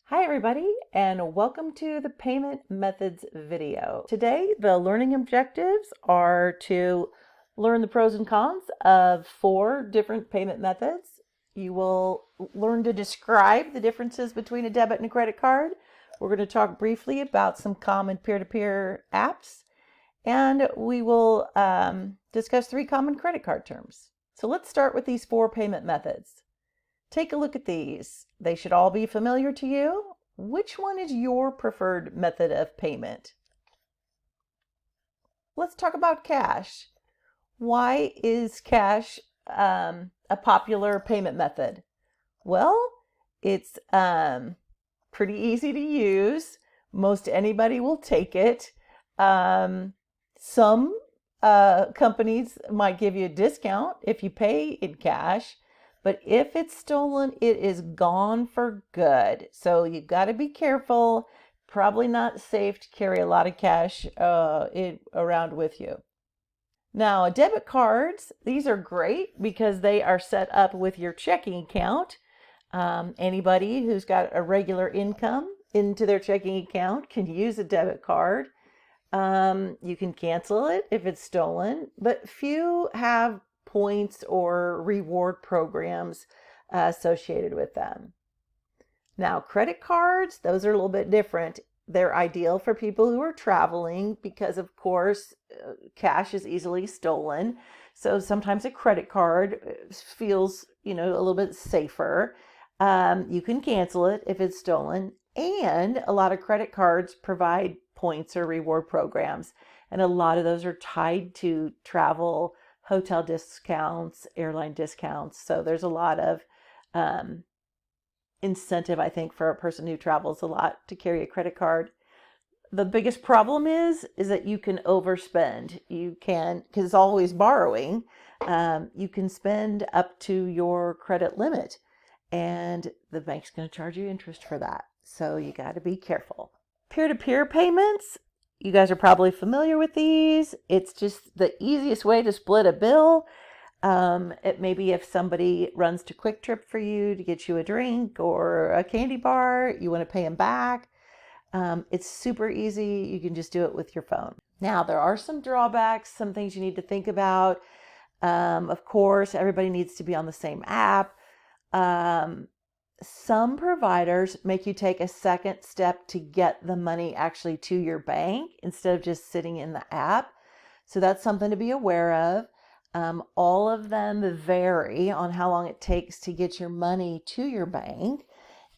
Hi everybody, and welcome to the payment methods video. Today, the learning objectives are to learn the pros and cons of 4 different payment methods. You will learn to describe the differences between a debit and a credit card. We're going to talk briefly about some common peer-to-peer apps, and we will discuss 3 common credit card terms. So let's start with these 4 payment methods. Take a look at these. They should all be familiar to you. Which one is your preferred method of payment? Let's talk about cash. Why is cash a popular payment method? Well, it's pretty easy to use. Most anybody will take it. Some companies might give you a discount if you pay in cash. But if it's stolen, it is gone for good. So you've got to be careful. Probably not safe to carry a lot of cash around with you. Now, debit cards, these are great because they are set up with your checking account. Anybody who's got a regular income into their checking account can use a debit card. You can cancel it if it's stolen, but few have points or reward programs associated with them. Now, credit cards, those are a little bit different. They're ideal for people who are traveling because, of course, cash is easily stolen. So sometimes a credit card feels, a little bit safer. You can cancel it if it's stolen. And a lot of credit cards provide points or reward programs. And a lot of those are tied to travel, hotel discounts, airline discounts. So there's a lot of incentive, I think, for a person who travels a lot to carry a credit card. The biggest problem is that you can overspend. You can, because it's always borrowing, you can spend up to your credit limit, and the bank's going to charge you interest for that. So you got to be careful. Peer-to-peer payments, you guys are probably familiar with these. It's just the easiest way to split a bill. It may be if somebody runs to Quick Trip for you to get you a drink or a candy bar, you want to pay them back. It's super easy. You can just do it with your phone. Now, there are some drawbacks, some things you need to think about. Of course, everybody needs to be on the same app. Some providers make you take a second step to get the money actually to your bank instead of just sitting in the app. So that's something to be aware of. All of them vary on how long it takes to get your money to your bank.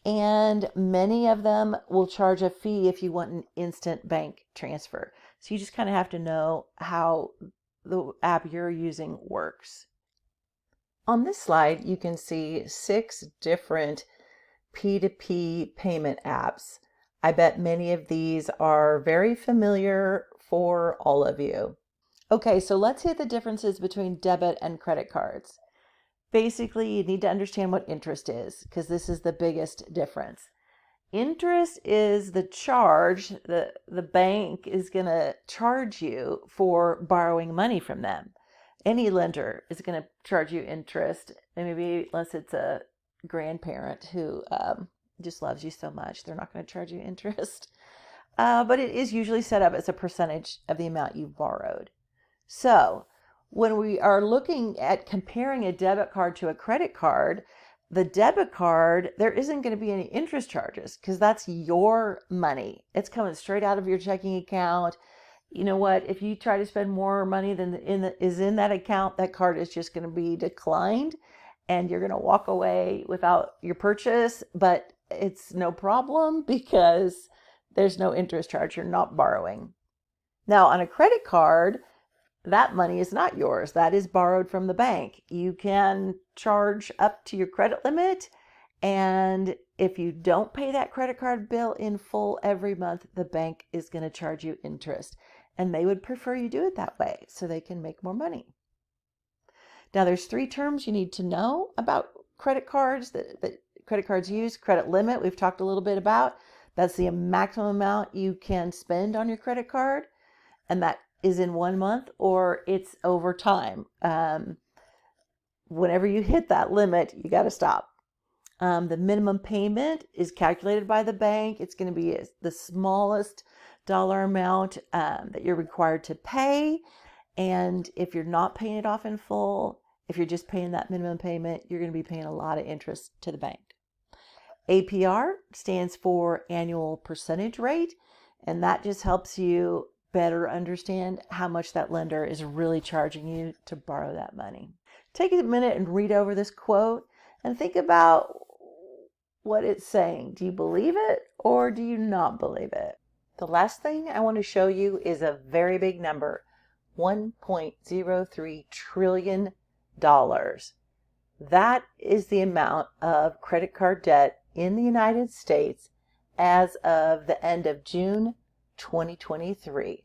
And many of them will charge a fee if you want an instant bank transfer. So you just kind of have to know how the app you're using works. On this slide, you can see 6 different P2P payment apps. I bet many of these are very familiar for all of you. Okay, so let's hit the differences between debit and credit cards. Basically, you need to understand what interest is because this is the biggest difference. Interest is the charge that the bank is going to charge you for borrowing money from them. Any lender is going to charge you interest, and maybe unless it's a grandparent who just loves you so much, they're not going to charge you interest. But it is usually set up as a percentage of the amount you've borrowed. So when we are looking at comparing a debit card to a credit card, the debit card, there isn't going to be any interest charges because that's your money. It's coming straight out of your checking account. You know what? If you try to spend more money than is in that account, that card is just going to be declined and you're going to walk away without your purchase, but it's no problem because there's no interest charge. You're not borrowing. Now, on a credit card, that money is not yours. That is borrowed from the bank. You can charge up to your credit limit, and if you don't pay that credit card bill in full every month, the bank is going to charge you interest, and they would prefer you do it that way so they can make more money. Now, there's 3 terms you need to know about credit cards that credit cards use. Credit limit, we've talked a little bit about. That's the maximum amount you can spend on your credit card, and that is in 1 month or it's over time. Whenever you hit that limit, you got to stop. The minimum payment is calculated by the bank. It's going to be the smallest dollar amount that you're required to pay. And if you're not paying it off in full, if you're just paying that minimum payment, you're going to be paying a lot of interest to the bank. APR stands for annual percentage rate, and that just helps you better understand how much that lender is really charging you to borrow that money. Take a minute and read over this quote and think about what it's saying. Do you believe it or do you not believe it? The last thing I want to show you is a very big number, $1.03 trillion. That is the amount of credit card debt in the United States as of the end of June 2023.